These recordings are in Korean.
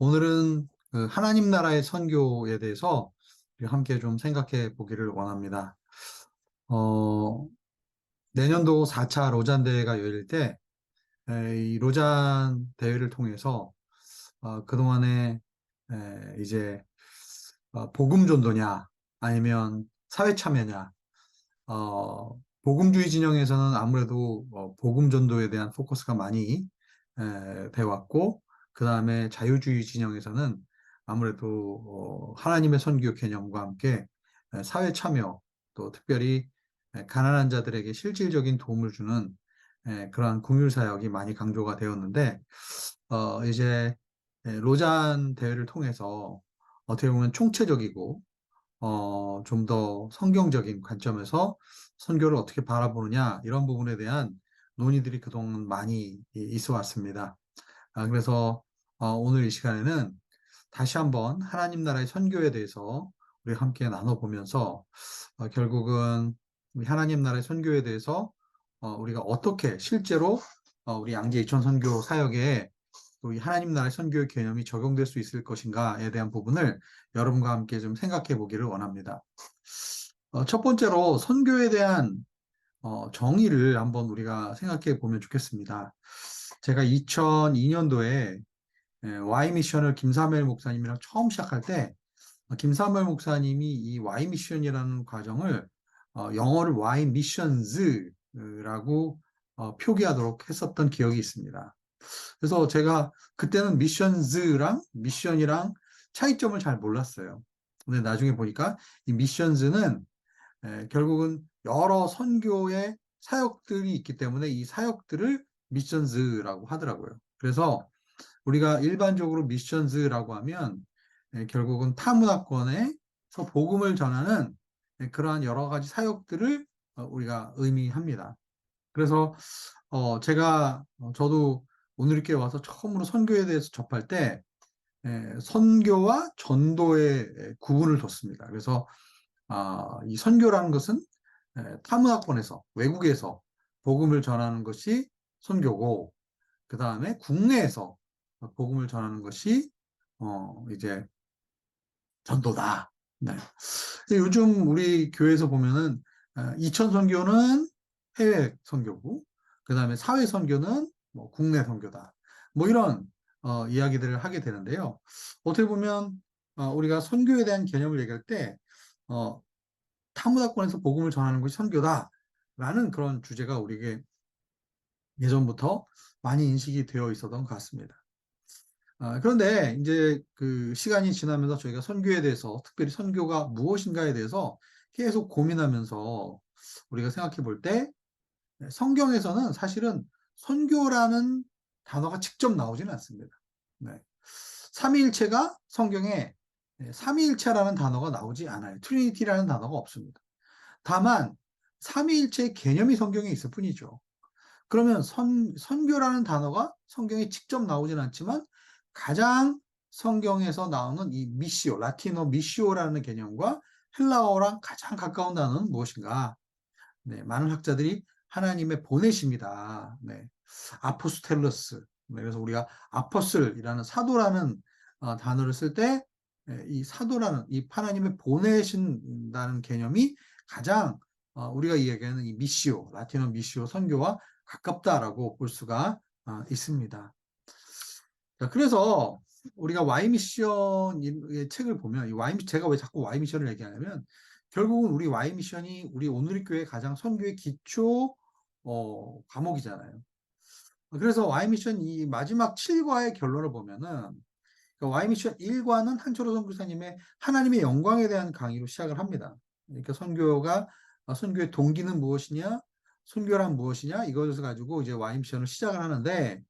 오늘은 그 하나님 나라의 선교에 대해서 우리 함께 좀 생각해 보기를 원합니다. 어, 내년도 4차 로잔 대회가 열릴 때, 이 로잔 대회를 통해서, 그동안에, 이제, 복음 전도냐, 아니면 사회 참여냐, 복음주의 진영에서는 아무래도 복음 전도에 대한 포커스가 많이 돼 왔고, 그 다음에 자유주의 진영에서는 아무래도 하나님의 선교 개념과 함께 사회 참여, 또 특별히 가난한 자들에게 실질적인 도움을 주는 그러한 긍휼 사역이 많이 강조가 되었는데, 이제 로잔 대회를 통해서 어떻게 보면 총체적이고 좀 더 성경적인 관점에서 선교를 어떻게 바라보느냐, 이런 부분에 대한 논의들이 그동안 많이 있어 왔습니다. 그래서 오늘 이 시간에는 다시 한번 하나님 나라의 선교에 대해서 우리 함께 나눠보면서 결국은 우리 하나님 나라의 선교에 대해서 우리가 어떻게 실제로 우리 양재 이천 선교 사역에 또 이 하나님 나라의 선교의 개념이 적용될 수 있을 것인가에 대한 부분을 여러분과 함께 좀 생각해 보기를 원합니다. 첫 번째로 선교에 대한 정의를 한번 우리가 생각해 보면 좋겠습니다. 제가 2002년도에 Y 미션을 김사멜 목사님이랑 처음 시작할 때 김사멜 목사님이 이 Y 미션이라는 과정을 영어를 Y 미션즈라고 표기하도록 했었던 기억이 있습니다. 그래서 제가 그때는 미션즈랑 미션이랑 차이점을 잘 몰랐어요. 근데 나중에 보니까 이 미션즈는 결국은 여러 선교의 사역들이 있기 때문에 이 사역들을 미션즈라고 하더라고요. 그래서 우리가 일반적으로 미션즈라고 하면 결국은 타문화권에서 복음을 전하는 그러한 여러 가지 사역들을 우리가 의미합니다. 그래서 제가 저도 오늘 이렇게 와서 처음으로 선교에 대해서 접할 때 선교와 전도의 구분을 뒀습니다. 그래서 이 선교라는 것은 타문화권에서 외국에서 복음을 전하는 것이 선교고, 그 다음에 국내에서 복음을 전하는 것이 이제 전도다. 네. 근데 요즘 우리 교회에서 보면은 이천 선교는 해외 선교고, 그 다음에 사회 선교는 뭐 국내 선교다. 뭐 이런 이야기들을 하게 되는데요. 어떻게 보면 우리가 선교에 대한 개념을 얘기할 때 어, 타문화권에서 복음을 전하는 것이 선교다라는 그런 주제가 우리에게 예전부터 많이 인식이 되어 있었던 것 같습니다. 그런데 이제 그 시간이 지나면서 저희가 선교에 대해서, 특별히 선교가 무엇인가에 대해서 계속 고민하면서 우리가 생각해 볼 때, 성경에서는 사실은 선교라는 단어가 직접 나오지는 않습니다. 네. 삼위일체가 성경에 삼위일체라는 단어가 나오지 않아요. 트리니티라는 단어가 없습니다. 다만 삼위일체의 개념이 성경에 있을 뿐이죠. 그러면 선교라는 단어가 성경에 직접 나오진 않지만 가장 성경에서 나오는 이 미시오, 라틴어 미시오라는 개념과 헬라어랑 가장 가까운 단어는 무엇인가? 네, 많은 학자들이 하나님의 보내심이다. 네, 아포스텔로스. 네, 그래서 우리가 아포슬이라는 사도라는 단어를 쓸 때 이 사도라는 이 하나님의 보내신다는 개념이 가장 우리가 이야기하는 이 미시오, 라틴어 미시오 선교와 가깝다라고 볼 수가 있습니다. 자, 그래서 우리가 Y 미션의 책을 보면 이 제가 왜 자꾸 Y 미션을 얘기하냐면 결국은 우리 Y 미션이 우리 오누리 교회 가장 선교의 기초 과목이잖아요. 그래서 Y 미션 이 마지막 7과의 결론을 보면은 그러니까 Y 미션 1과는 한철호 선교사님의 하나님의 영광에 대한 강의로 시작을 합니다. 그러니까 선교의 동기는 무엇이냐, 선교란 무엇이냐 이것을 가지고 이제 Y 미션을 시작을 하는데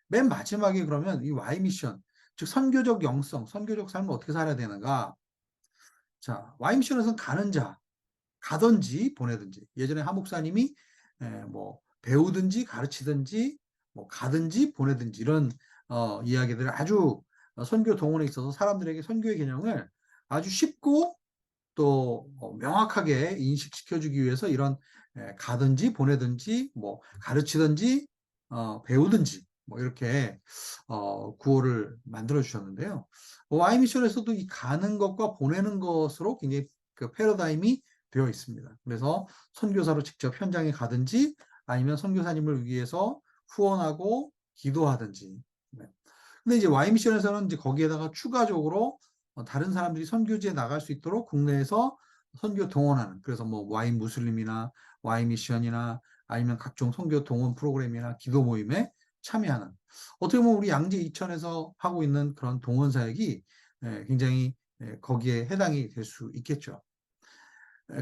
맨 마지막에 그러면 이 Y 미션, 즉 선교적 영성, 선교적 삶을 어떻게 살아야 되는가? 자, Y 미션에서는 가는 자, 가든지 보내든지. 예전에 한 목사님이 뭐 배우든지 가르치든지 뭐 가든지 보내든지 이런 이야기들을 아주 선교 동원에 있어서 사람들에게 선교의 개념을 아주 쉽고 또 명확하게 인식시켜주기 위해서 이런 가든지 보내든지 뭐 가르치든지 배우든지 뭐 이렇게 구호를 만들어 주셨는데요. Y 미션에서도 이 가는 것과 보내는 것으로 굉장히 그 패러다임이 되어 있습니다. 그래서 선교사로 직접 현장에 가든지 아니면 선교사님을 위해서 후원하고 기도하든지. 네. 근데 이제 Y 미션에서는 이제 거기에다가 추가적으로 다른 사람들이 선교지에 나갈 수 있도록 국내에서 선교 동원하는, 그래서 뭐 Y 무슬림이나 Y 미션이나 아니면 각종 선교 동원 프로그램이나 기도 모임에 참여하는, 어떻게 보면 우리 양재 이천에서 하고 있는 그런 동원 사역이 굉장히 거기에 해당이 될 수 있겠죠.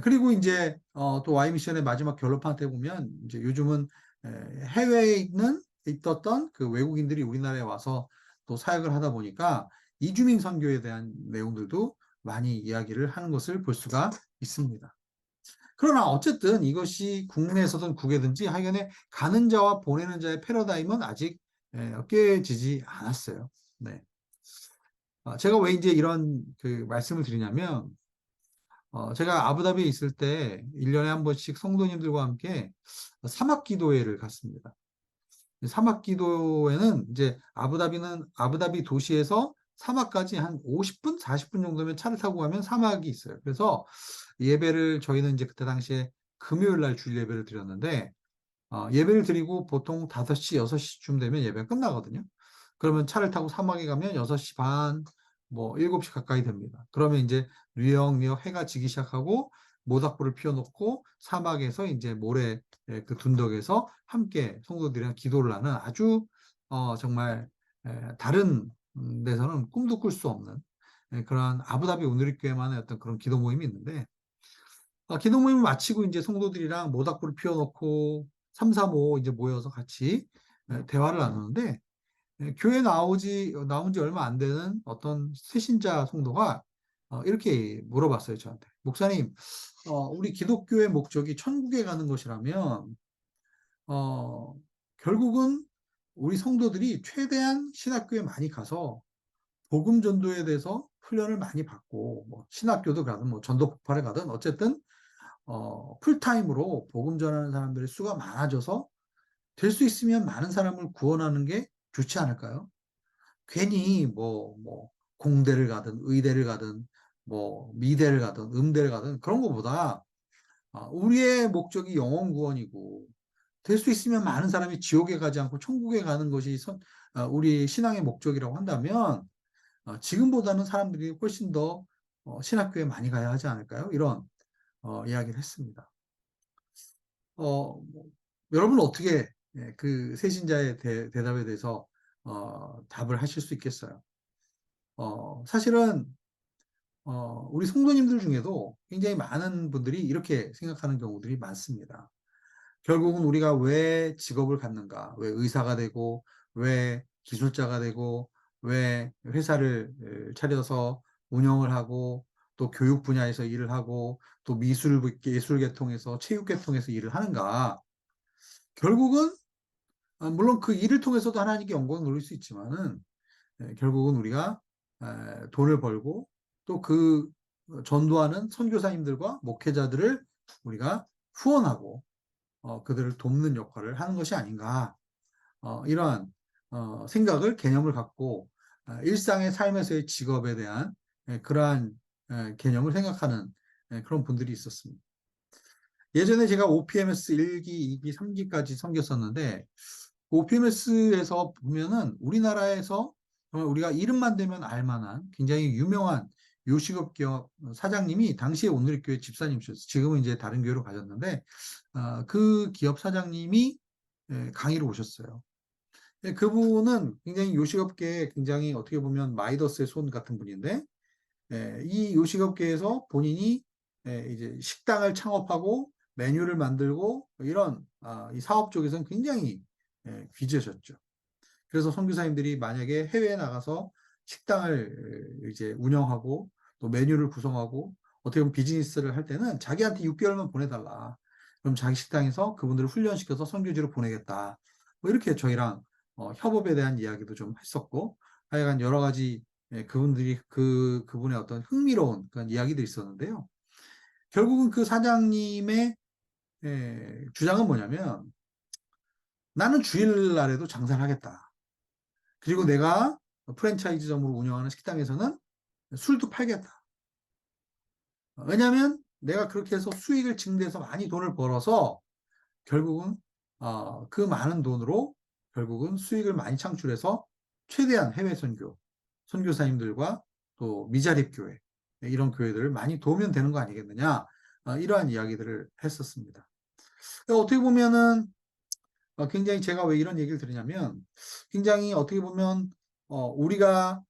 그리고 이제 또 Y 미션의 마지막 결론판 때 보면 이제 요즘은 해외에 있었던 그 외국인들이 우리나라에 와서 또 사역을 하다 보니까 이주민 선교에 대한 내용들도 많이 이야기를 하는 것을 볼 수가 있습니다. 그러나 어쨌든 이것이 국내에서든 국외든지 하여간에 가는 자와 보내는 자의 패러다임은 아직 깨지지 않았어요. 네. 제가 왜 이제 이런 그 말씀을 드리냐면, 제가 아부다비에 있을 때 1년에 한 번씩 성도님들과 함께 사막 기도회를 갔습니다. 사막 기도회는 이제 아부다비 도시에서 사막까지 한 50분, 40분 정도면 차를 타고 가면 사막이 있어요. 그래서 예배를 저희는 이제 그때 당시에 금요일 날 주일 예배를 드렸는데, 예배를 드리고 보통 5시, 6시쯤 되면 예배가 끝나거든요. 그러면 차를 타고 사막에 가면 6시 반, 뭐 7시 가까이 됩니다. 그러면 이제 뉘엿뉘엿 해가 지기 시작하고 모닥불을 피워놓고 사막에서 이제 모래 그 둔덕에서 함께 성도들이랑 기도를 하는 아주 정말 다른 데서는 꿈도 꿀 수 없는 그런 아부다비 오누리교회만의 어떤 그런 기도 모임이 있는데, 기도 모임을 마치고 이제 성도들이랑 모닥불을 피워놓고 3, 4, 5 이제 모여서 같이 대화를 나누는데, 교회 나온 지 얼마 안 되는 어떤 새신자 성도가 이렇게 물어봤어요, 저한테. 목사님, 우리 기독교의 목적이 천국에 가는 것이라면, 어, 결국은 우리 성도들이 최대한 신학교에 많이 가서 복음 전도에 대해서 훈련을 많이 받고, 뭐 신학교도 가든 뭐 전도 폭발에 가든 어쨌든 풀타임으로 복음 전하는 사람들의 수가 많아져서 될 수 있으면 많은 사람을 구원하는 게 좋지 않을까요? 괜히 공대를 가든 의대를 가든 뭐 미대를 가든 음대를 가든 그런 것보다 우리의 목적이 영혼 구원이고 될 수 있으면 많은 사람이 지옥에 가지 않고 천국에 가는 것이 우리 신앙의 목적이라고 한다면 지금보다는 사람들이 훨씬 더 신학교에 많이 가야 하지 않을까요? 이런 이야기를 했습니다. 뭐, 여러분은 어떻게 그 세신자의 대답에 대해서 답을 하실 수 있겠어요? 사실은 우리 성도님들 중에도 굉장히 많은 분들이 이렇게 생각하는 경우들이 많습니다. 결국은 우리가 왜 직업을 갖는가? 왜 의사가 되고, 왜 기술자가 되고, 왜 회사를 차려서 운영을 하고, 또 교육 분야에서 일을 하고, 또 예술 계통에서, 체육 계통에서 일을 하는가? 결국은, 물론 그 일을 통해서도 하나님께 영광을 돌릴 수 있지만은, 결국은 우리가 돈을 벌고, 또 그 전도하는 선교사님들과 목회자들을 우리가 후원하고, 그들을 돕는 역할을 하는 것이 아닌가. 이러한 생각을, 개념을 갖고 일상의 삶에서의 직업에 대한 그러한 개념을 생각하는 그런 분들이 있었습니다. 예전에 제가 OPMS 1기, 2기, 3기까지 섬겼었는데 OPMS에서 보면은 우리나라에서 정말 우리가 이름만 대면 알만한 굉장히 유명한 요식업 기업 사장님이 당시에 오늘교회 집사님이셨어요. 지금은 이제 다른 교회로 가셨는데 그 기업 사장님이 강의를 오셨어요. 그분은 굉장히 요식업계에 굉장히 어떻게 보면 마이더스의 손 같은 분인데, 이 요식업계에서 본인이 이제 식당을 창업하고 메뉴를 만들고 이런 이 사업 쪽에서는 굉장히 귀재셨죠. 그래서 선교사님들이 만약에 해외에 나가서 식당을 이제 운영하고 또 메뉴를 구성하고 어떻게 보면 비즈니스를 할 때는 자기한테 6개월만 보내달라. 그럼 자기 식당에서 그분들을 훈련시켜서 선교지로 보내겠다. 뭐 이렇게 저희랑 협업에 대한 이야기도 좀 했었고, 하여간 여러 가지 그분들이 그분의 어떤 흥미로운 그런 이야기들이 있었는데요. 결국은 그 사장님의 주장은 뭐냐면 나는 주일날에도 장사를 하겠다. 그리고 내가 프랜차이즈점으로 운영하는 식당에서는 술도 팔겠다. 왜냐하면 내가 그렇게 해서 수익을 증대해서 많이 돈을 벌어서 결국은 그 많은 돈으로 결국은 수익을 많이 창출해서 최대한 해외 선교사님들과 또 미자립 교회 이런 교회들을 많이 도우면 되는 거 아니겠느냐, 이러한 이야기들을 했었습니다. 어떻게 보면은 굉장히 제가 왜 이런 얘기를 드리냐면 굉장히 어떻게 보면 우리가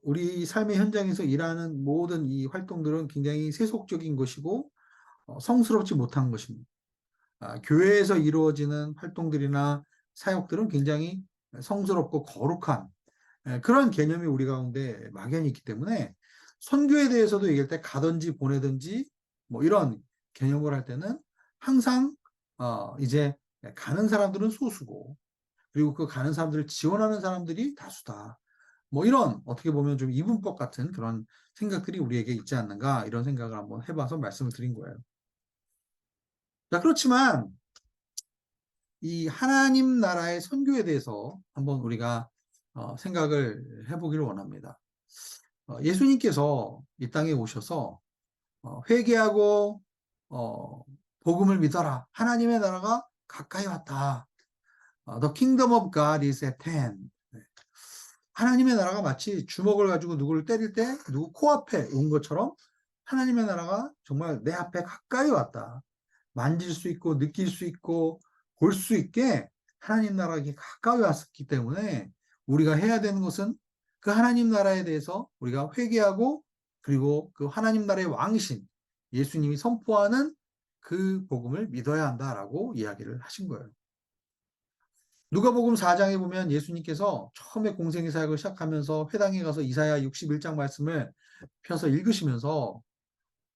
우리 삶의 현장에서 일하는 모든 이 활동들은 굉장히 세속적인 것이고 성스럽지 못한 것입니다. 교회에서 이루어지는 활동들이나 사역들은 굉장히 성스럽고 거룩한 그런 개념이 우리 가운데 막연히 있기 때문에 선교에 대해서도 얘기할 때 가든지 보내든지 뭐 이런 개념을 할 때는 항상 이제 가는 사람들은 소수고 그리고 그 가는 사람들을 지원하는 사람들이 다수다. 뭐 이런 어떻게 보면 좀 이분법 같은 그런 생각들이 우리에게 있지 않는가 이런 생각을 한번 해봐서 말씀을 드린 거예요. 자, 그렇지만 이 하나님 나라의 선교에 대해서 한번 우리가 생각을 해보기를 원합니다. 예수님께서 이 땅에 오셔서 회개하고 복음을 믿어라. 하나님의 나라가 가까이 왔다. The kingdom of God is at hand. 네. 하나님의 나라가 마치 주먹을 가지고 누구를 때릴 때 누구 코앞에 온 것처럼 하나님의 나라가 정말 내 앞에 가까이 왔다. 만질 수 있고 느낄 수 있고 볼 수 있게 하나님 나라가 가까이 왔기 때문에 우리가 해야 되는 것은 그 하나님 나라에 대해서 우리가 회개하고 그리고 그 하나님 나라의 왕이신 예수님이 선포하는 그 복음을 믿어야 한다라고 이야기를 하신 거예요. 누가복음 4장에 보면 예수님께서 처음에 공생의 사역을 시작하면서 회당에 가서 이사야 61장 말씀을 펴서 읽으시면서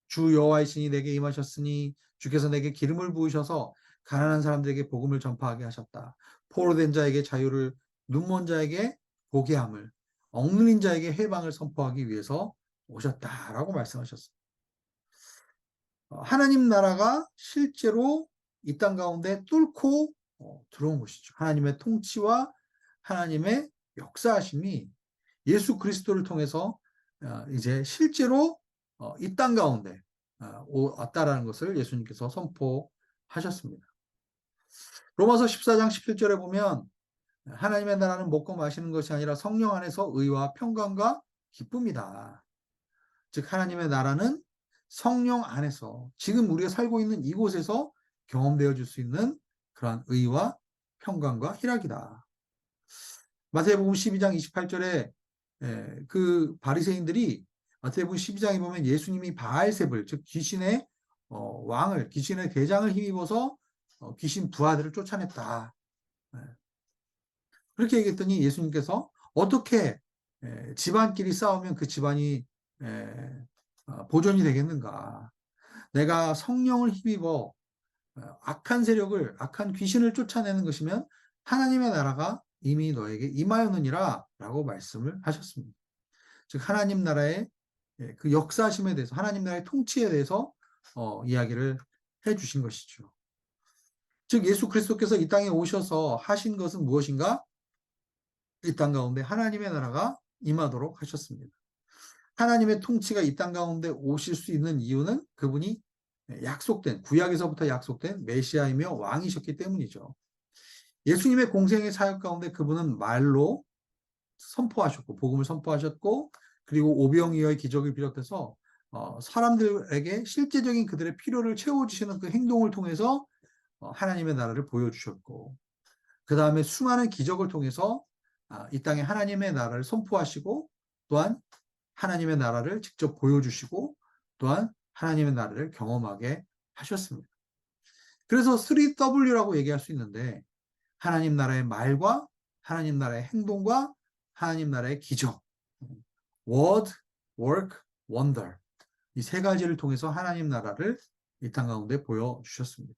주 여호와의 신이 내게 임하셨으니 주께서 내게 기름을 부으셔서 가난한 사람들에게 복음을 전파하게 하셨다. 포로된 자에게 자유를, 눈먼 자에게 보게 함을, 억눌린 자에게 해방을 선포하기 위해서 오셨다라고 말씀하셨습니다. 하나님 나라가 실제로 이 땅 가운데 뚫고 들어온 것이죠. 하나님의 통치와 하나님의 역사하심이 예수 그리스도를 통해서 이제 실제로 이 땅 가운데 왔다라는 것을 예수님께서 선포하셨습니다. 로마서 14장 17절에 보면 하나님의 나라는 먹고 마시는 것이 아니라 성령 안에서 의와 평강과 기쁨이다. 즉 하나님의 나라는 성령 안에서 지금 우리가 살고 있는 이곳에서 경험되어 줄 수 있는 그러한 의와 평강과 희락이다. 마태복음 12장 28절에 그 바리새인들이 마태복음 12장에 보면 예수님이 바알세불 즉 귀신의 왕을 귀신의 대장을 힘입어서 귀신 부하들을 쫓아냈다. 그렇게 얘기했더니 예수님께서 어떻게 집안끼리 싸우면 그 집안이 보존이 되겠는가? 내가 성령을 힘입어 악한 세력을 악한 귀신을 쫓아내는 것이면 하나님의 나라가 이미 너에게 임하였느니라 라고 말씀을 하셨습니다. 즉 하나님 나라의 그 역사심에 대해서 하나님 나라의 통치에 대해서 이야기를 해주신 것이죠. 즉 예수 그리스도께서 이 땅에 오셔서 하신 것은 무엇인가? 이 땅 가운데 하나님의 나라가 임하도록 하셨습니다. 하나님의 통치가 이 땅 가운데 오실 수 있는 이유는 그분이 약속된 구약에서부터 약속된 메시아이며 왕이셨기 때문이죠. 예수님의 공생의 사역 가운데 그분은 말로 선포하셨고 복음을 선포하셨고 그리고 오병이어의 기적을 비롯해서 사람들에게 실제적인 그들의 필요를 채워주시는 그 행동을 통해서 하나님의 나라를 보여주셨고 그 다음에 수많은 기적을 통해서 이 땅에 하나님의 나라를 선포하시고 또한 하나님의 나라를 직접 보여주시고 또한 하나님의 나라를 경험하게 하셨습니다. 그래서 3W라고 얘기할 수 있는데 하나님 나라의 말과 하나님 나라의 행동과 하나님 나라의 기적 Word, Work, Wonder 이 세 가지를 통해서 하나님 나라를 이 땅 가운데 보여주셨습니다.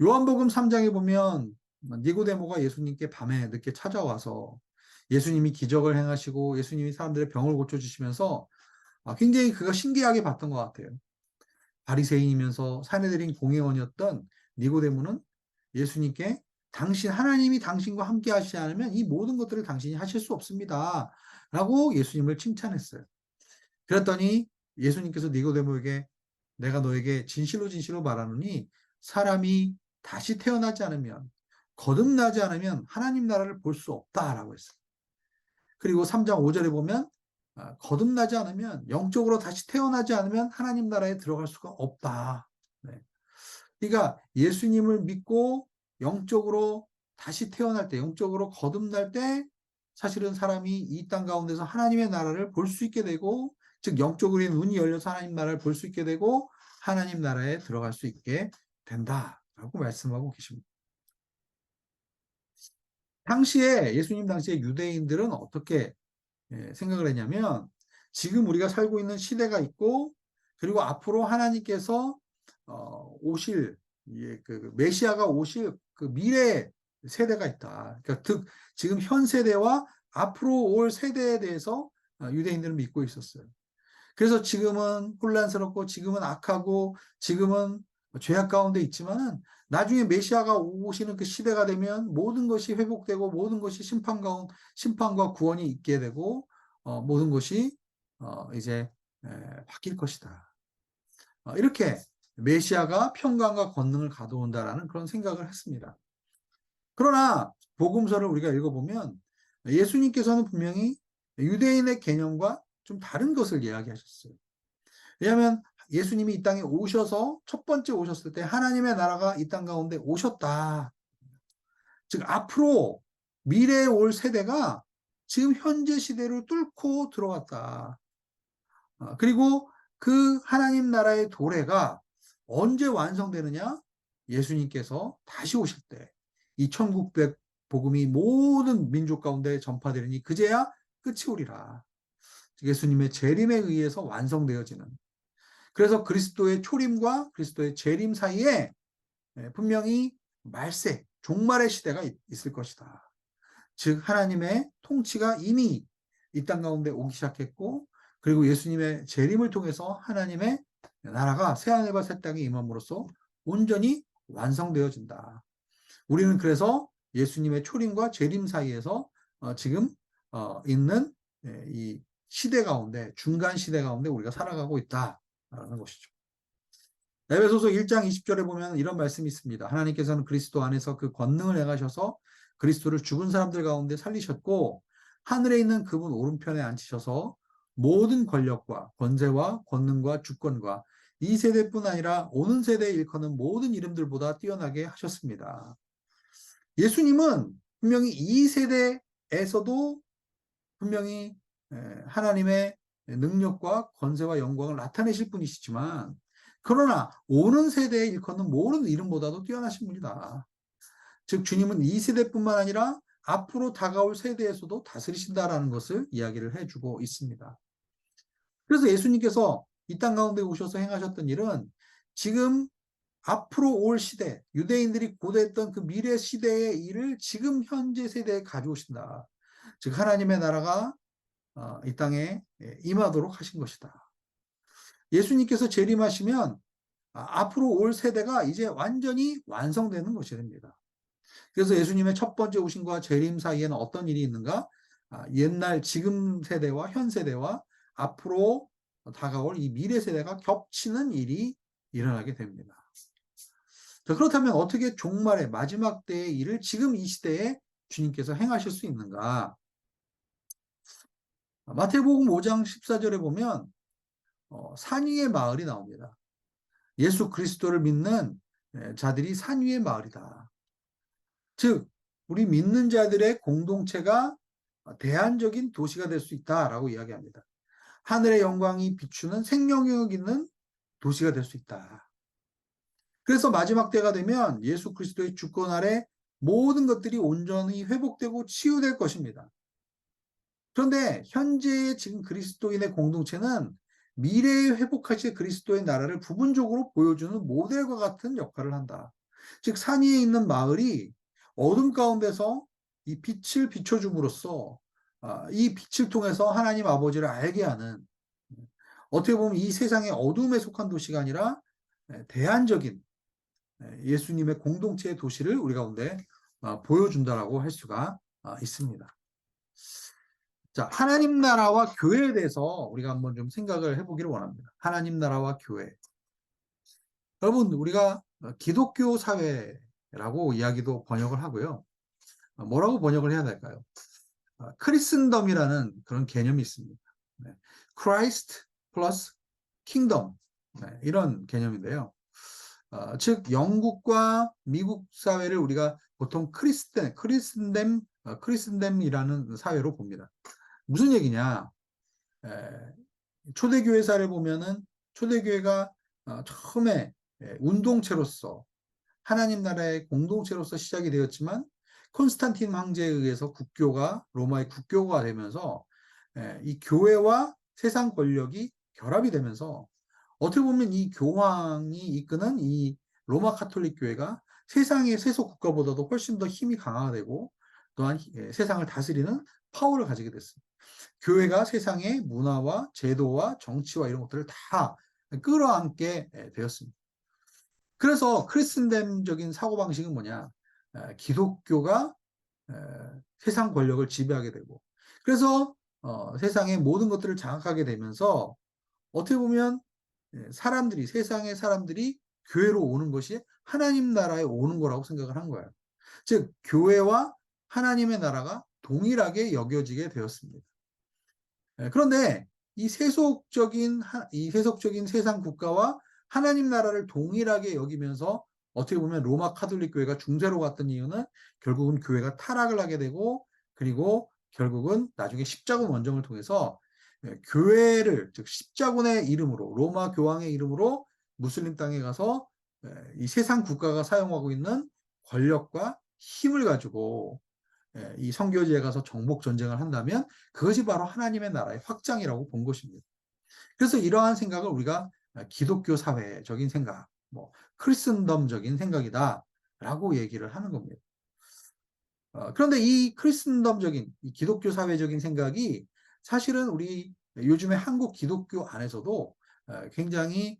요한복음 3장에 보면 니고데모가 예수님께 밤에 늦게 찾아와서 예수님이 기적을 행하시고 예수님이 사람들의 병을 고쳐주시면서 굉장히 그가 신기하게 봤던 것 같아요. 바리새인이면서 사내들인 공회원이었던 니고데모는 예수님께 하나님이 당신과 함께 하시지 않으면 이 모든 것들을 당신이 하실 수 없습니다. 라고 예수님을 칭찬했어요. 그랬더니 예수님께서 니고데모에게 내가 너에게 진실로 진실로 말하노니 사람이 다시 태어나지 않으면 거듭나지 않으면 하나님 나라를 볼 수 없다라고 했어요. 그리고 3장 5절에 보면 거듭나지 않으면 영적으로 다시 태어나지 않으면 하나님 나라에 들어갈 수가 없다. 네. 그러니까 예수님을 믿고 영적으로 다시 태어날 때, 영적으로 거듭날 때 사실은 사람이 이 땅 가운데서 하나님의 나라를 볼 수 있게 되고, 즉 영적으로 눈이 열려서 하나님 나라를 볼 수 있게 되고 하나님 나라에 들어갈 수 있게 된다라고 말씀하고 계십니다. 당시에 예수님 당시에 유대인들은 어떻게 생각을 했냐면 지금 우리가 살고 있는 시대가 있고 그리고 앞으로 하나님께서 오실 그 메시아가 오실 그 미래 세대가 있다. 그러니까 지금 현 세대와 앞으로 올 세대에 대해서 유대인들은 믿고 있었어요. 그래서 지금은 혼란스럽고 지금은 악하고 지금은 죄악 가운데 있지만은 나중에 메시아가 오시는 그 시대가 되면 모든 것이 회복되고 모든 것이 심판과 구원이 있게 되고 모든 것이 이제 바뀔 것이다. 이렇게 메시아가 평강과 권능을 가져온다라는 그런 생각을 했습니다. 그러나 복음서를 우리가 읽어보면 예수님께서는 분명히 유대인의 개념과 좀 다른 것을 이야기하셨어요. 왜냐하면 예수님이 이 땅에 오셔서 첫 번째 오셨을 때 하나님의 나라가 이 땅 가운데 오셨다. 즉 앞으로 미래에 올 세대가 지금 현재 시대를 뚫고 들어왔다. 그리고 그 하나님 나라의 도래가 언제 완성되느냐? 예수님께서 다시 오실 때 이 천국백 복음이 모든 민족 가운데 전파되리니 그제야 끝이 오리라. 예수님의 재림에 의해서 완성되어지는. 그래서 그리스도의 초림과 그리스도의 재림 사이에 분명히 말세, 종말의 시대가 있을 것이다. 즉 하나님의 통치가 이미 이 땅 가운데 오기 시작했고 그리고 예수님의 재림을 통해서 하나님의 나라가 새하늘과 새 땅에 임함으로써 온전히 완성되어진다. 우리는 그래서 예수님의 초림과 재림 사이에서 지금 있는 이 시대 가운데 중간 시대 가운데 우리가 살아가고 있다라는 것이죠. 에베소서 1장 20절에 보면 이런 말씀이 있습니다. 하나님께서는 그리스도 안에서 그 권능을 행하셔서 그리스도를 죽은 사람들 가운데 살리셨고 하늘에 있는 그분 오른편에 앉히셔서 모든 권력과 권세와 권능과 주권과 이 세대뿐 아니라 오는 세대에 일컫는 모든 이름들보다 뛰어나게 하셨습니다. 예수님은 분명히 이 세대에서도 분명히 하나님의 능력과 권세와 영광을 나타내실 분이시지만 그러나 오는 세대에 일컫는 모든 이름보다도 뛰어나신 분이다. 즉 주님은 이 세대뿐만 아니라 앞으로 다가올 세대에서도 다스리신다라는 것을 이야기를 해주고 있습니다. 그래서 예수님께서 이 땅 가운데 오셔서 행하셨던 일은 지금 앞으로 올 시대, 유대인들이 고대했던 그 미래 시대의 일을 지금 현재 세대에 가져오신다. 즉 하나님의 나라가 이 땅에 임하도록 하신 것이다. 예수님께서 재림하시면 앞으로 올 세대가 이제 완전히 완성되는 것이 됩니다. 그래서 예수님의 첫 번째 오심과 재림 사이에는 어떤 일이 있는가? 옛날 지금 세대와 현 세대와 앞으로 다가올 이 미래 세대가 겹치는 일이 일어나게 됩니다. 자, 그렇다면 어떻게 종말의 마지막 때의 일을 지금 이 시대에 주님께서 행하실 수 있는가? 마태복음 5장 14절에 보면 산 위의 마을이 나옵니다. 예수 그리스도를 믿는 자들이 산 위의 마을이다. 즉 우리 믿는 자들의 공동체가 대안적인 도시가 될 수 있다라고 이야기합니다. 하늘의 영광이 비추는 생명력 있는 도시가 될 수 있다. 그래서 마지막 때가 되면 예수 그리스도의 주권 아래 모든 것들이 온전히 회복되고 치유될 것입니다. 그런데 현재의 지금 그리스도인의 공동체는 미래에 회복하실 그리스도의 나라를 부분적으로 보여주는 모델과 같은 역할을 한다. 즉 산 위에 있는 마을이 어둠 가운데서 이 빛을 비춰줌으로써 이 빛을 통해서 하나님 아버지를 알게 하는, 어떻게 보면 이 세상의 어둠에 속한 도시가 아니라 대안적인 예수님의 공동체의 도시를 우리 가운데 보여준다라고 할 수가 있습니다. 자, 하나님 나라와 교회에 대해서 우리가 한번 좀 생각을 해보기를 원합니다. 하나님 나라와 교회. 여러분, 우리가 기독교 사회라고 이야기도 번역을 하고요. 뭐라고 번역을 해야 될까요? 크리스덤이라는 그런 개념이 있습니다. 네. Christ plus Kingdom. 네, 이런 개념인데요. 즉 영국과 미국 사회를 우리가 보통 크리스댐이라는 사회로 봅니다. 무슨 얘기냐? 초대교회사를 보면은 초대교회가 처음에 운동체로서 하나님 나라의 공동체로서 시작이 되었지만 콘스탄틴 황제에 의해서 국교가 로마의 국교가 되면서 이 교회와 세상 권력이 결합이 되면서 어떻게 보면 이 교황이 이끄는 이 로마 카톨릭 교회가 세상의 세속 국가보다도 훨씬 더 힘이 강화되고 또한 세상을 다스리는 파워를 가지게 됐습니다. 교회가 세상의 문화와 제도와 정치와 이런 것들을 다 끌어안게 되었습니다. 그래서 크리스천적인 사고방식은 뭐냐? 기독교가 세상 권력을 지배하게 되고 그래서 세상의 모든 것들을 장악하게 되면서 어떻게 보면 세상의 사람들이 교회로 오는 것이 하나님 나라에 오는 거라고 생각을 한 거예요. 즉 교회와 하나님의 나라가 동일하게 여겨지게 되었습니다. 그런데 이 세속적인 세상 국가와 하나님 나라를 동일하게 여기면서 어떻게 보면 로마 카톨릭 교회가 중세로 갔던 이유는 결국은 교회가 타락을 하게 되고 그리고 결국은 나중에 십자군 원정을 통해서 교회를 즉 십자군의 이름으로 로마 교황의 이름으로 무슬림 땅에 가서 이 세상 국가가 사용하고 있는 권력과 힘을 가지고 이 선교지에 가서 정복 전쟁을 한다면 그것이 바로 하나님의 나라의 확장이라고 본 것입니다. 그래서 이러한 생각을 우리가 기독교 사회적인 생각, 뭐 크리스천덤적인 생각이다라고 얘기를 하는 겁니다. 그런데 이 크리스천덤적인 이 기독교 사회적인 생각이 사실은 우리 요즘에 한국 기독교 안에서도 굉장히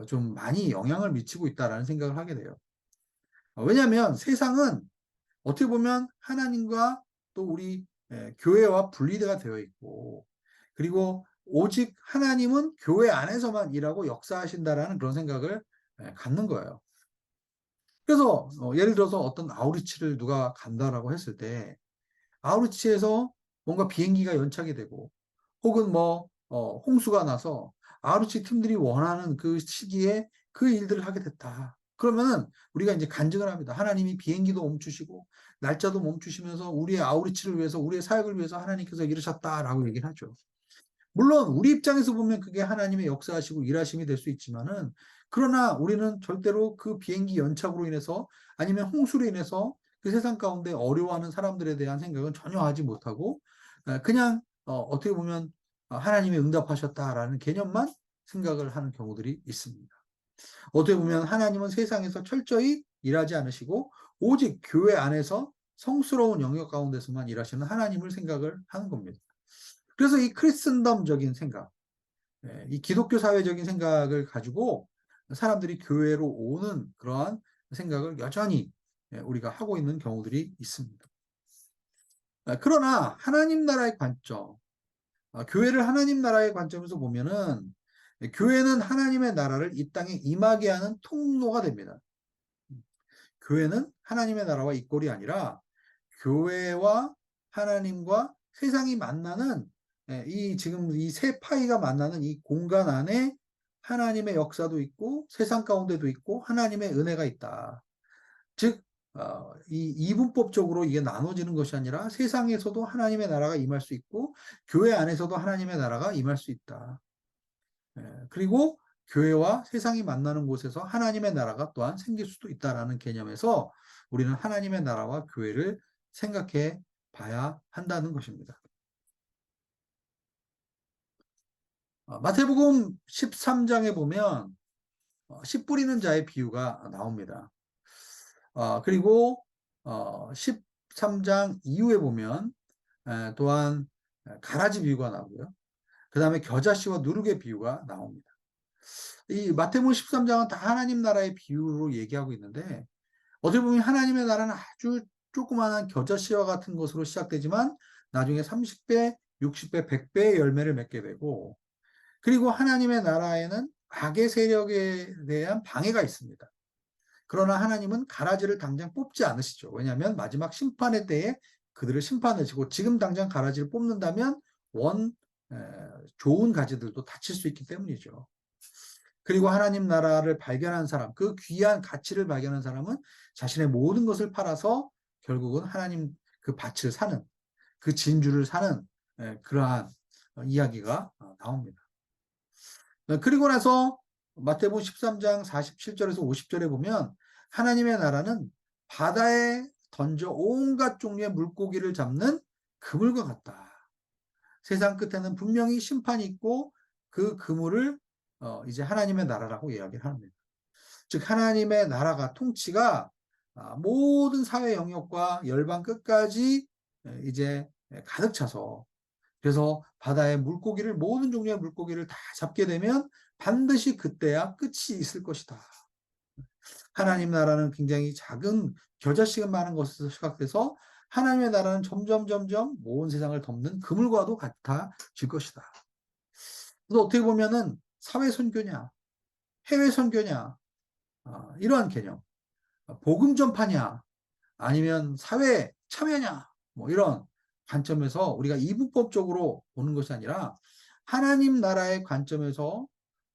좀 많이 영향을 미치고 있다라는 생각을 하게 돼요. 왜냐하면 세상은 어떻게 보면 하나님과 또 우리 교회와 분리가 되어 있고 그리고 오직 하나님은 교회 안에서만 일하고 역사하신다라는 그런 생각을 갖는 거예요. 그래서 예를 들어서 어떤 아우리치를 누가 간다라고 했을 때 아우리치에서 뭔가 비행기가 연착이 되고 혹은 뭐 홍수가 나서 아우리치 팀들이 원하는 그 시기에 그 일들을 하게 됐다. 그러면은 우리가 이제 간증을 합니다. 하나님이 비행기도 멈추시고 날짜도 멈추시면서 우리의 아우리치를 위해서 우리의 사역을 위해서 하나님께서 이르셨다라고 얘기를 하죠. 물론 우리 입장에서 보면 그게 하나님의 역사하시고 일하심이 될 수 있지만은 그러나 우리는 절대로 그 비행기 연착으로 인해서 아니면 홍수로 인해서 그 세상 가운데 어려워하는 사람들에 대한 생각은 전혀 하지 못하고 그냥 어떻게 보면 하나님이 응답하셨다라는 개념만 생각을 하는 경우들이 있습니다. 어떻게 보면 하나님은 세상에서 철저히 일하지 않으시고 오직 교회 안에서 성스러운 영역 가운데서만 일하시는 하나님을 생각을 하는 겁니다. 그래서 이 크리스천덤적인 생각, 이 기독교 사회적인 생각을 가지고 사람들이 교회로 오는 그러한 생각을 여전히 우리가 하고 있는 경우들이 있습니다. 그러나 하나님 나라의 관점, 교회를 하나님 나라의 관점에서 보면은 교회는 하나님의 나라를 이 땅에 임하게 하는 통로가 됩니다. 교회는 하나님의 나라와 이꼴이 아니라 교회와 하나님과 세상이 만나는 지금 이 세 파이가 만나는 이 공간 안에 하나님의 역사도 있고 세상 가운데도 있고 하나님의 은혜가 있다. 즉, 이 이분법적으로 이게 나눠지는 것이 아니라 세상에서도 하나님의 나라가 임할 수 있고 교회 안에서도 하나님의 나라가 임할 수 있다. 그리고 교회와 세상이 만나는 곳에서 하나님의 나라가 또한 생길 수도 있다라는 개념에서 우리는 하나님의 나라와 교회를 생각해 봐야 한다는 것입니다. 마태복음 13장에 보면 씨 뿌리는 자의 비유가 나옵니다. 그리고 13장 이후에 보면 또한 가라지 비유가 나오고요. 그 다음에 겨자씨와 누룩의 비유가 나옵니다. 이 마태복음 13장은 다 하나님 나라의 비유로 얘기하고 있는데 어떻게 보면 하나님의 나라는 아주 조그마한 겨자씨와 같은 것으로 시작되지만 나중에 30배, 60배, 100배의 열매를 맺게 되고, 그리고 하나님의 나라에는 악의 세력에 대한 방해가 있습니다. 그러나 하나님은 가라지를 당장 뽑지 않으시죠. 왜냐하면 마지막 심판의 때에 그들을 심판하시고, 지금 당장 가라지를 뽑는다면 원 좋은 가지들도 다칠 수 있기 때문이죠. 그리고 하나님 나라를 발견한 사람, 그 귀한 가치를 발견한 사람은 자신의 모든 것을 팔아서 결국은 하나님 그 밭을 사는, 그 진주를 사는 그러한 이야기가 나옵니다. 그리고 나서 마태복음 13장 47절에서 50절에 보면 하나님의 나라는 바다에 던져 온갖 종류의 물고기를 잡는 그물과 같다. 세상 끝에는 분명히 심판이 있고 그 그물을 이제 하나님의 나라라고 이야기를 합니다. 즉 하나님의 나라가 통치가 모든 사회 영역과 열방 끝까지 이제 가득 차서, 그래서 바다의 물고기를, 모든 종류의 물고기를 다 잡게 되면 반드시 그때야 끝이 있을 것이다. 하나님 나라는 굉장히 작은 겨자씨가 많은 것에서 시작돼서 하나님의 나라는 점점 온 세상을 덮는 그물과도 같아질 것이다. 그래서 어떻게 보면은 사회 선교냐, 해외 선교냐, 이러한 개념, 복음 전파냐, 아니면 사회 참여냐, 뭐 이런 관점에서 우리가 이분법적으로 보는 것이 아니라 하나님 나라의 관점에서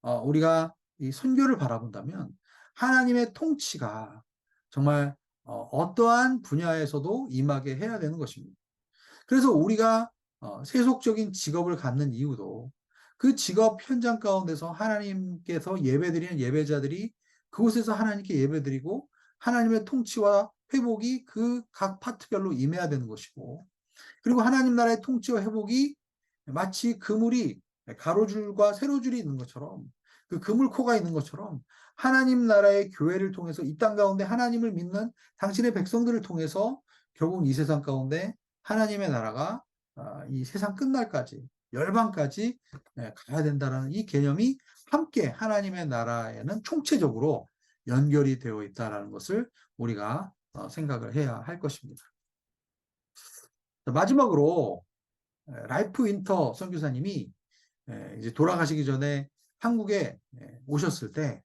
우리가 이 선교를 바라본다면 하나님의 통치가 정말 어떠한 분야에서도 임하게 해야 되는 것입니다. 그래서 우리가 세속적인 직업을 갖는 이유도 그 직업 현장 가운데서 하나님께서 예배드리는 예배자들이 그곳에서 하나님께 예배드리고 하나님의 통치와 회복이 그 각 파트별로 임해야 되는 것이고, 그리고 하나님 나라의 통치와 회복이 마치 그물이 가로줄과 세로줄이 있는 것처럼, 그 그물코가 있는 것처럼 하나님 나라의 교회를 통해서 이 땅 가운데 하나님을 믿는 당신의 백성들을 통해서 결국 이 세상 가운데 하나님의 나라가 이 세상 끝날까지, 열방까지 가야 된다는 이 개념이 함께 하나님의 나라에는 총체적으로 연결이 되어 있다는 것을 우리가 생각을 해야 할 것입니다. 마지막으로 라이프 윈터 선교사님이 이제 돌아가시기 전에 한국에 오셨을 때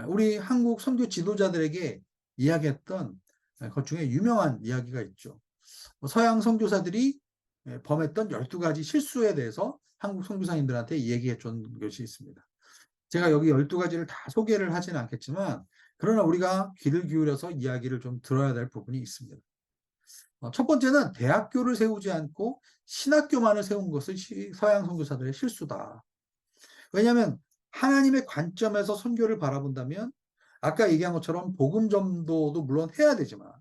우리 한국 선교 지도자들에게 이야기했던 것 중에 유명한 이야기가 있죠. 서양 선교사들이 범했던 12가지 실수에 대해서 한국 선교사님들한테 얘기해 준 것이 있습니다. 제가 여기 12가지를 다 소개를 하지는 않겠지만, 그러나 우리가 귀를 기울여서 이야기를 좀 들어야 될 부분이 있습니다. 첫 번째는 대학교를 세우지 않고 신학교만을 세운 것은 서양 선교사들의 실수다. 왜냐하면 하나님의 관점에서 선교를 바라본다면 아까 얘기한 것처럼 복음 전도도 물론 해야 되지만,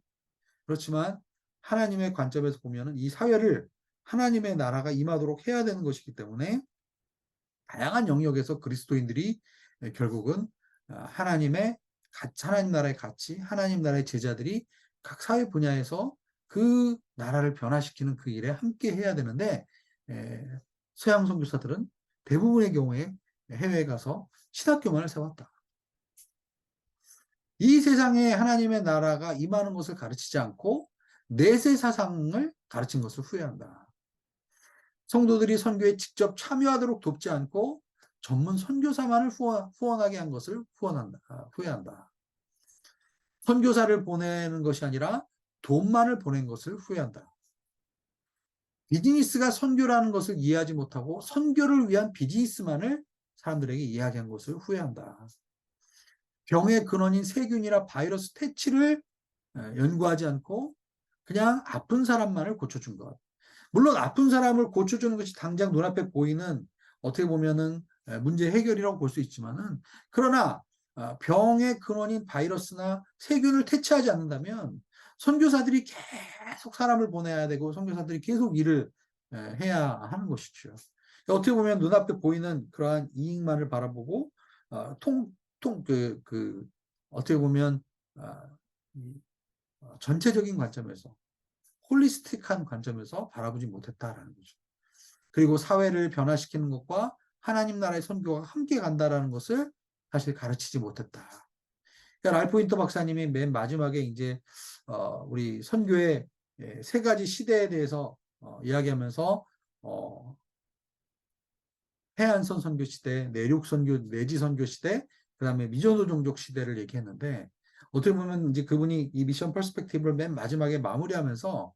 그렇지만 하나님의 관점에서 보면은 이 사회를 하나님의 나라가 임하도록 해야 되는 것이기 때문에 다양한 영역에서 그리스도인들이 결국은 하나님 나라의 가치, 하나님 나라의 제자들이 각 사회 분야에서 그 나라를 변화시키는 그 일에 함께 해야 되는데, 서양 선교사들은 대부분의 경우에 해외에 가서 신학교만을 세웠다. 이 세상에 하나님의 나라가 임하는 것을 가르치지 않고 내세 사상을 가르친 것을 후회한다. 성도들이 선교에 직접 참여하도록 돕지 않고 전문 선교사만을 후원하게 한 것을 후회한다. 선교사를 보내는 것이 아니라 돈만을 보낸 것을 후회한다. 비즈니스가 선교라는 것을 이해하지 못하고 선교를 위한 비즈니스만을 사람들에게 이야기한 것을 후회한다. 병의 근원인 세균이나 바이러스 퇴치를 연구하지 않고 그냥 아픈 사람만을 고쳐준 것. 물론 아픈 사람을 고쳐주는 것이 당장 눈앞에 보이는 어떻게 보면은 문제 해결이라고 볼 수 있지만은, 그러나 병의 근원인 바이러스나 세균을 퇴치하지 않는다면 선교사들이 계속 사람을 보내야 되고 선교사들이 계속 일을 해야 하는 것이죠. 어떻게 보면 눈앞에 보이는 그러한 이익만을 바라보고 어떻게 보면 전체적인 관점에서, 홀리스틱한 관점에서 바라보지 못했다라는 거죠. 그리고 사회를 변화시키는 것과 하나님 나라의 선교가 함께 간다라는 것을 사실 가르치지 못했다. 그러니까 랄프 윈터 박사님이 맨 마지막에 이제 우리 선교의 세 가지 시대에 대해서 이야기하면서 해안선 선교 시대, 내륙 선교, 내지 선교 시대, 그다음에 미전도 종족 시대를 얘기했는데 어떻게 보면 이제 그분이 이 미션 퍼스펙티브를 맨 마지막에 마무리하면서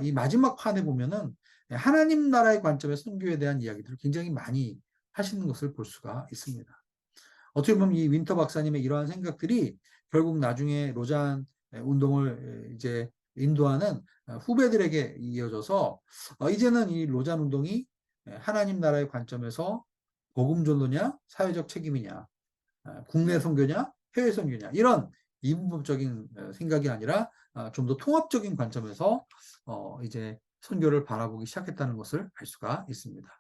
이 마지막 판에 보면은 하나님 나라의 관점의 선교에 대한 이야기들을 굉장히 많이 하시는 것을 볼 수가 있습니다. 어떻게 보면 이 윈터 박사님의 이러한 생각들이 결국 나중에 로잔 운동을 이제 인도하는 후배들에게 이어져서 이제는 이 로잔 운동이 하나님 나라의 관점에서 복음 전도냐, 사회적 책임이냐, 국내 선교냐, 해외 선교냐 이런 이분법적인 생각이 아니라 좀 더 통합적인 관점에서 이제 선교를 바라보기 시작했다는 것을 알 수가 있습니다.